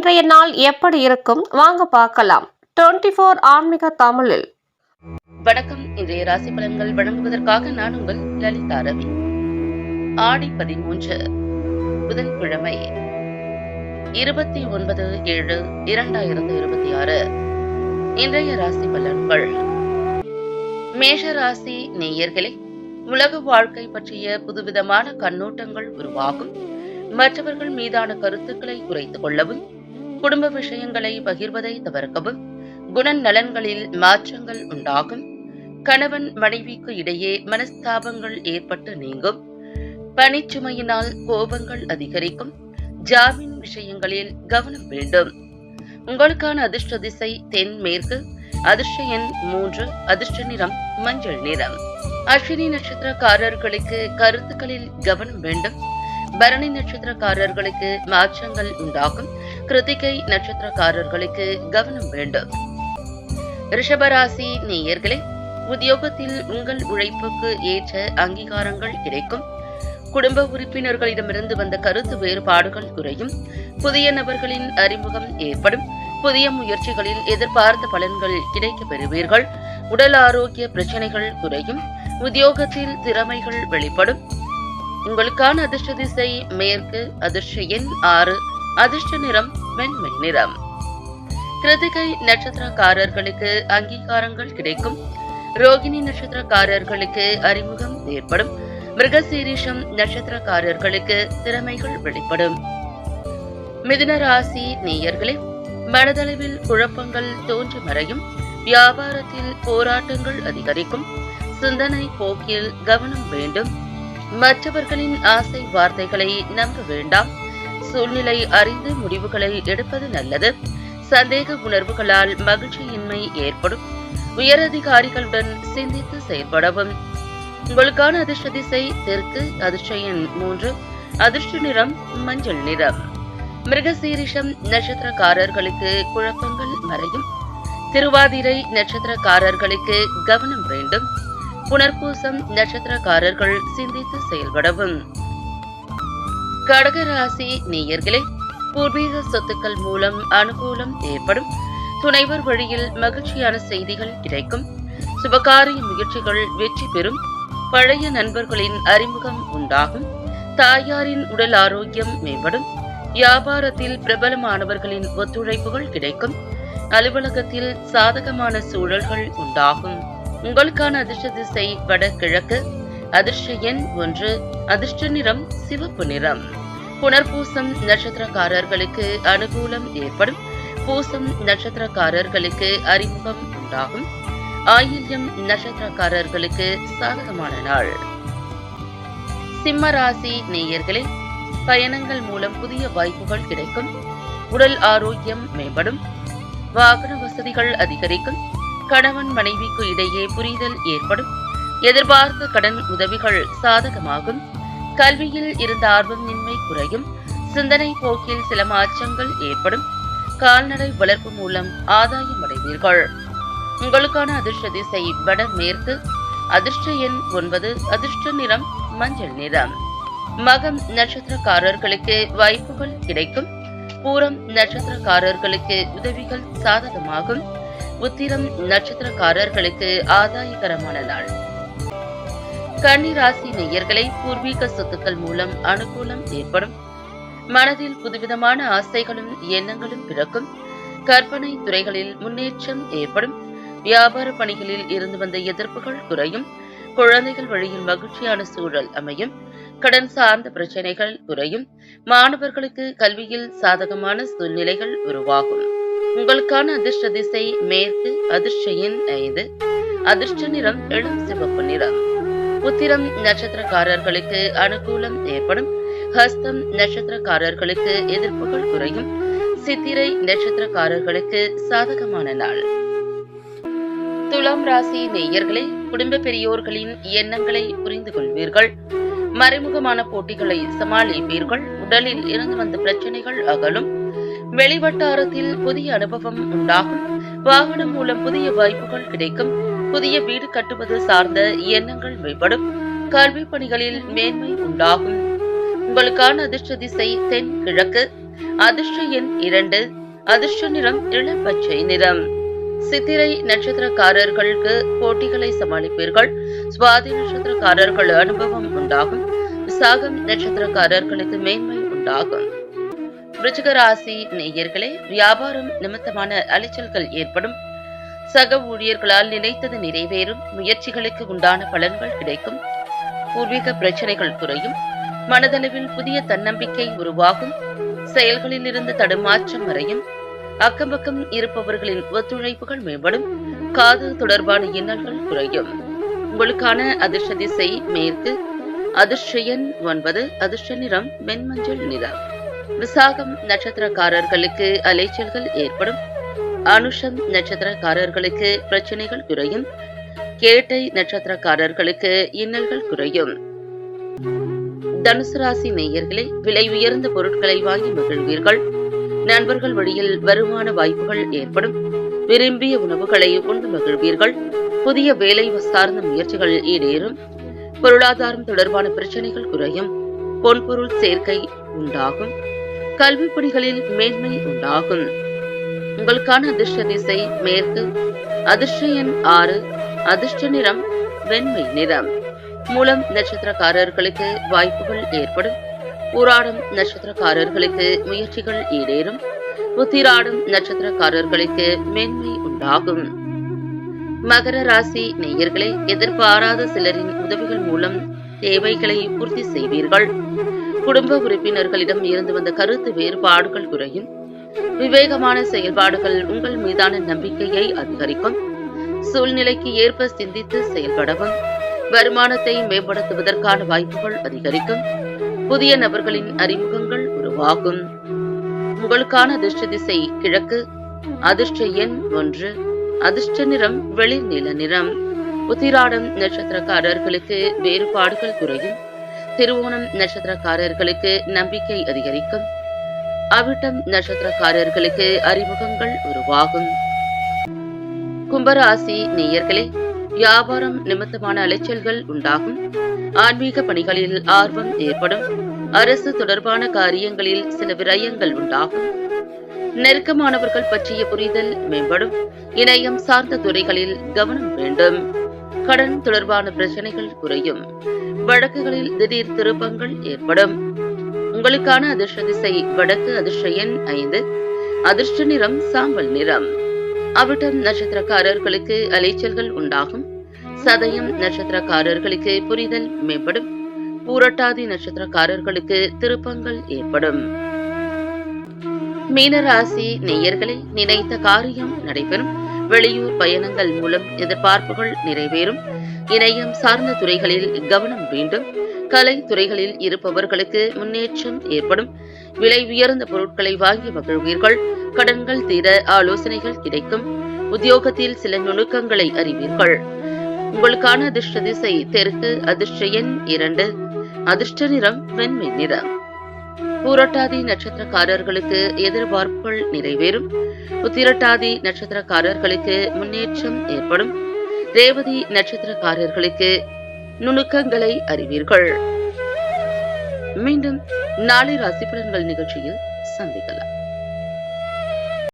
இன்றைய நாள் எப்படி இருக்கும் வாங்க பார்க்கலாம். 24 ஆன்மீக தமிழில் வணக்கம். இன்றைய ராசி பலன்கள் வழங்குவதற்காக நான் உங்கள் லலிதா ரவி. ஆடி 13 புதன்கிழமை 29/7/2026. இன்றைய ராசி பலன்கள். மேஷ ராசி நேயர்களே, உலக வாழ்க்கை பற்றிய புதுவிதமான கண்ணோட்டங்கள் உருவாகும். மற்றவர்கள் மீதான கருத்துக்களை குறைத்துக் கொள்ளவும், குடும்ப விஷயங்களை பகிர்வதை தவிர்க்கவும், குணநலன்களில் மாற்றங்கள் உண்டாகும். கணவன் மனைவிக்கு இடையே மனஸ்தாபங்கள் ஏற்பட்டு நீங்கும். பணிச்சுமையினால் கோபங்கள் அதிகரிக்கும். ஜாமீன் விஷயங்களில் கவனம் வேண்டும். உங்களுக்கான அதிர்ஷ்ட திசை தென்மேற்கு. அதிர்ஷ்ட எண் 3. அதிர்ஷ்ட நிறம் மஞ்சள் நிறம். அஸ்வினி நட்சத்திரக்காரர்களுக்கு கருத்துக்களில் கவனம் வேண்டும். பரணி நட்சத்திரக்காரர்களுக்கு மாற்றங்கள் உண்டாகும். கிருத்திகை நட்சத்திரக்காரர்களுக்கு கவனம் வேண்டும். ரிஷபராசி நேயர்களே, உத்தியோகத்தில் உங்கள் உழைப்புக்கு ஏற்ற அங்கீகாரங்கள் கிடைக்கும். குடும்ப உறுப்பினர்களிடமிருந்து வந்த கருத்து வேறுபாடுகள் குறையும். புதிய நபர்களின் அறிமுகம் ஏற்படும். புதிய முயற்சிகளில் எதிர்பார்த்த பலன்கள் கிடைக்கப் பெறுவீர்கள். உடல் ஆரோக்கிய பிரச்சனைகள் குறையும். உத்தியோகத்தில் திறமைகள் வெளிப்படும். உங்களுக்கான அதிர்ஷ்ட திசை மேற்கு. அதிர்ஷ்ட எண் 6. அதிர்ஷ்ட நிறம் வெண்மை நிறம். கிருத்திகை நட்சத்திரக்காரர்களுக்கு அங்கீகாரங்கள் கிடைக்கும். ரோகிணி நட்சத்திரக்காரர்களுக்கு அறிமுகம் ஏற்படும். மிருகசீரிஷம் நட்சத்திரக்காரர்களுக்கு திறமைகள் வெளிப்படும். மிதுன ராசி நேயர்களே, மனதளவில் குழப்பங்கள் தோன்றி மறையும். வியாபாரத்தில் போராட்டங்கள் அதிகரிக்கும். சிந்தனை போக்கில் கவனம் வேண்டும். மற்றவர்களின் ஆசை வார்த்தைகளை நம்ப வேண்டாம். சூழ்நிலை அறிந்து முடிவுகளை எடுப்பது நல்லது. சந்தேக உணர்வுகளால் மகிழ்ச்சியின்மை ஏற்படும். உயரதிகாரிகளுடன் சிந்தித்து செயல்படவும். உங்களுக்கான அதிர்ஷ்ட திசை தெற்கு. அதிர்ஷ்ட எண் 3. அதிர்ஷ்ட நிறம் மஞ்சள் நிறம். மிருகசீரிஷம் நட்சத்திரக்காரர்களுக்கு குழப்பங்கள் மறையும். திருவாதிரை நட்சத்திரக்காரர்களுக்கு கவனம் வேண்டும். புனர்பூசம் நட்சத்திரக்காரர்கள் சிந்தித்து செயல்படவும். கடகராசி நேயர்களே, பூர்வீக சொத்துக்கள் மூலம் அனுகூலம் ஏற்படும். துணைவர் வழியில் மகிழ்ச்சியான செய்திகள் கிடைக்கும். சுபகாரிய முயற்சிகள் வெற்றி பெறும். பழைய நண்பர்களின் அறிமுகம் உண்டாகும். தாயாரின் உடல் ஆரோக்கியம் மேம்படும். வியாபாரத்தில் பிரபலமானவர்களின் ஒத்துழைப்புகள் கிடைக்கும். அலுவலகத்தில் சாதகமான சூழல்கள் உண்டாகும். உங்களுக்கான அதிர்ஷ்ட திசை வடகிழக்கு. அதிர்ஷ்ட எண் 1. அதிர்ஷ்ட நிறம் சிவப்பு நிறம். புனர்பூசம் நட்சத்திரக்காரர்களுக்கு அனுகூலம் ஏற்படும். பூசம் நட்சத்திரக்காரர்களுக்கு அறிமுகம் உண்டாகும். ஆயில்யம் நட்சத்திரக்காரர்களுக்கு சாதகமான நாள். சிம்ம ராசி நேயர்களே, பயணங்கள் மூலம் புதிய வாய்ப்புகள் கிடைக்கும். உடல் ஆரோக்கியம் மேம்படும். வாகன வசதிகள் அதிகரிக்கும். கணவன் மனைவிக்கு இடையே புரிதல் ஏற்படும். எதிர்பார்த்த கடன் உதவிகள் சாதகமாகும். கல்வியில் இருந்த ஆர்வமின்மை குறையும். சிந்தனை போக்கில் சில மாற்றங்கள் ஏற்படும். கால்நடை வளர்ப்பு மூலம் ஆதாயம் அடைவீர்கள். உங்களுக்கான அதிர்ஷ்ட திசை வடமேற்கு. அதிர்ஷ்ட எண் 9. அதிர்ஷ்ட நிறம் மஞ்சள் நிறம். மகம் நட்சத்திரக்காரர்களுக்கு வாய்ப்புகள் கிடைக்கும். பூரம் நட்சத்திரக்காரர்களுக்கு உதவிகள் சாதகமாகும். உத்திரம் நட்சத்திரக்காரர்களுக்கு ஆதாயகரமான நாள். கன்னி ராசி நேயர்களை, பூர்வீக சொத்துக்கள் மூலம் அனுகூலம் ஏற்படும். மனதில் புதுவிதமான ஆசைகளும் எண்ணங்களும் பிறக்கும். கற்பனை துறைகளில் முன்னேற்றம் ஏற்படும். வியாபார பணிகளில் இருந்து வந்த எதிர்ப்புகள் குறையும். குழந்தைகள் வழியில் மகிழ்ச்சியான சூழல் அமையும். கடன் சார்ந்த பிரச்சனைகள் குறையும். மாணவர்களுக்கு கல்வியில் சாதகமான சூழ்நிலைகள் உருவாகும். உங்களுக்கான அதிர்ஷ்ட திசை மேற்கு. அதிர்ஷ்ட எண் 5. அதிர்ஷ்ட நிறம் இளம் சிவப்பு நிறம். உத்திரம் நட்சத்திரக்காரர்களுக்கு அனுகூலம் ஏற்படும். ஹஸ்தம் நட்சத்திரக்காரர்களுக்கு எதிர்ப்புகள் குறையும். சித்திரை நட்சத்திரக்காரர்களுக்கு சாதகமான நாள். துலாம் ராசி நேயர்களே, குடும்ப பெரியோர்களின் எண்ணங்களை புரிந்து கொள்வீர்கள். மறைமுகமான போட்டிகளை சமாளிப்பீர்கள். உடலில் இருந்து வந்த பிரச்சனைகள் அகலும். வெளிவட்டாரத்தில் புதிய அனுபவம் உண்டாகும். வாகனம் மூலம் புதிய வாய்ப்புகள் கிடைக்கும். புதிய வீடு கட்டுவது சார்ந்த எண்ணங்கள் மேம்படும். கல்வி பணிகளில் மேன்மை உண்டாகும். உங்களுக்கான அதிர்ஷ்ட திசை தென்கிழக்கு. அதிர்ஷ்ட எண் 2, அதிர்ஷ்ட நிறம் இளம் பச்சை நிறம். சித்திரை நட்சத்திரக்காரர்களுக்கு போட்டிகளை சமாளிப்பீர்கள். சுவாதி நட்சத்திரக்காரர்கள் அனுபவம் உண்டாகும். விசாகம் நட்சத்திரக்காரர்களுக்கு மேன்மை உண்டாகும். விருச்சிக ராசி நேயர்களே, வியாபாரம் நிமித்தமான அலைச்சல்கள் ஏற்படும். சக ஊழியர்களால் நினைத்தது நிறைவேறும். முயற்சிகளுக்கு உண்டான பலன்கள் கிடைக்கும். பூர்வீக பிரச்சனைகள் குறையும். மனதளவில் புதிய தன்னம்பிக்கை உருவாகும். செயல்களில் இருந்து தடுமாற்றம் மறையும். அக்கம்பக்கம் இருப்பவர்களின் ஒத்துழைப்புகள் மேம்படும். காதல் தொடர்பான இன்னல்கள் குறையும். உங்களுக்கான அதிர்ஷ்ட திசை மேற்கு. அதிர்ஷ்ட எண் 9, அதிர்ஷ்ட நிறம் வெண்மஞ்சள் நிறம். விசாகம் நட்சத்திரக்காரர்களுக்கு அலைச்சல்கள் ஏற்படும். அனுஷம் நட்சத்திரக்காரர்களுக்கு பிரச்சனைகள் குறையும். கேட்டை நட்சத்திரக்காரர்களுக்கு இன்னல்கள் குறையும். தனுசு ராசி நேயர்களே, விலை உயர்ந்த பொருட்களை வாங்கி மகிழ்வீர்கள். நண்பர்கள் வழியில் வருமான வாய்ப்புகள் ஏற்படும். விரும்பிய உணவுகளை உண்டு மகிழ்வீர்கள். புதிய வேலை சார்ந்த முயற்சிகள் ஈடேறும். பொருளாதாரம் தொடர்பான பிரச்சனைகள் குறையும். பொன்பொருள் சேர்க்கை உண்டாகும். கல்வி பணிகளில் மேன்மை உண்டாகும். உங்களுக்கான அதிர்ஷ்ட திசை மேற்கு. அதிர்ஷ்ட எண் 6, அதிர்ஷ்ட நிறம் வெண்மை நிறம். மூலம் நட்சத்திரக்காரர்களுக்கு வாய்ப்புகள் ஏற்படும். பூராடம் நட்சத்திரக்காரர்களுக்கு முயற்சிகள் ஈடேறும். உத்திராடம் நட்சத்திரக்காரர்களுக்கு மேன்மை உண்டாகும். மகர ராசி நேயர்களே, எதிர்பாராத சிலரின் உதவிகள் மூலம் தேவைகளை பூர்த்தி செய்வீர்கள். குடும்ப உறுப்பினர்களிடம் இருந்து வந்த கருத்து வேறுபாடுகள் குறையும். விவேகமான செயல்பாடுகள் உங்கள் மீதான நம்பிக்கையை அதிகரிக்கும். சூழ்நிலைக்கு ஏற்ப சிந்தித்து செயல்படவும். வருமானத்தை மேம்படுத்துவதற்கான வாய்ப்புகள் அதிகரிக்கும். புதிய நபர்களின் அறிமுகங்கள் உருவாகும். உங்களுக்கான அதிர்ஷ்ட திசை கிழக்கு. அதிர்ஷ்ட எண் 1, அதிர்ஷ்ட நிறம் வெளிர் நீல நிறம். உத்திராடம் நட்சத்திரக்காரர்களுக்கு வேறுபாடுகள் குறையும். திருவோணம் நட்சத்திரக்காரர்களுக்கு நம்பிக்கை அதிகரிக்கும். அவிட்டம் நட்சத்திரக்காரர்களுக்கு அறிமுகங்கள் உருவாகும். கும்பராசி நேயர்களே, வியாபாரம் நிமித்தமான அலைச்சல்கள் உண்டாகும். ஆன்மீக பணிகளில் ஆர்வம் ஏற்படும். அரசு தொடர்பான காரியங்களில் சில விரயங்கள் உண்டாகும். நெருக்கமானவர்கள் பற்றிய புரிதல் மேம்படும். இணையம் சார்ந்த துறைகளில் கவனம் வேண்டும். கடன் தொடர்பான பிரச்சனைகள் குறையும். வழக்குகளில் திடீர் திருப்பங்கள் ஏற்படும். உங்களுக்கான அதிர்ஷ்ட திசை வடக்கு. அதிர்ஷ்ட எண் 5, அதிர்ஷ்ட நிறம் சாம்பல் நிறம். அவிட்டம் நட்சத்திரக்காரர்களுக்கு அலைச்சல்கள் உண்டாகும். சதயம் நட்சத்திரக்காரர்களுக்கு புரிதல் மேம்படும். பூரட்டாதி நட்சத்திரக்காரர்களுக்கு திருப்பங்கள் ஏற்படும். மீனராசி நேயர்களை, நினைத்த காரியம் நடைபெறும். வெளியூர் பயணங்கள் மூலம் எதிர்பார்ப்புகள் நிறைவேறும். இணையம் சார்ந்த துறைகளில் கவனம் வேண்டும். கலை துறைகளில் இருப்பவர்களுக்கு முன்னேற்றம் ஏற்படும். விலை உயர்ந்த பொருட்களை வாங்கி மகிழ்வீர்கள். கடன்கள் தீர ஆலோசனைகள் கிடைக்கும். உத்தியோகத்தில் சில நுணுக்கங்களை அறிவீர்கள். உங்களுக்கான அதிர்ஷ்ட திசை தெற்கு. அதிர்ஷ்ட எண் 2, அதிர்ஷ்ட நிறம் வெண்மை நிறம். பூரட்டாதி நட்சத்திரக்காரர்களுக்கு எதிர்பார்ப்புகள் நிறைவேறும். உத்திரட்டாதி நட்சத்திரக்காரர்களுக்கு முன்னேற்றம் ஏற்படும். ரேவதி நட்சத்திரக்காரர்களுக்கு நுணுக்கங்களை அறிவீர்கள். மீண்டும் நாளை ராசி பலன்கள் நிகழ்ச்சியில் சந்திக்கலாம்.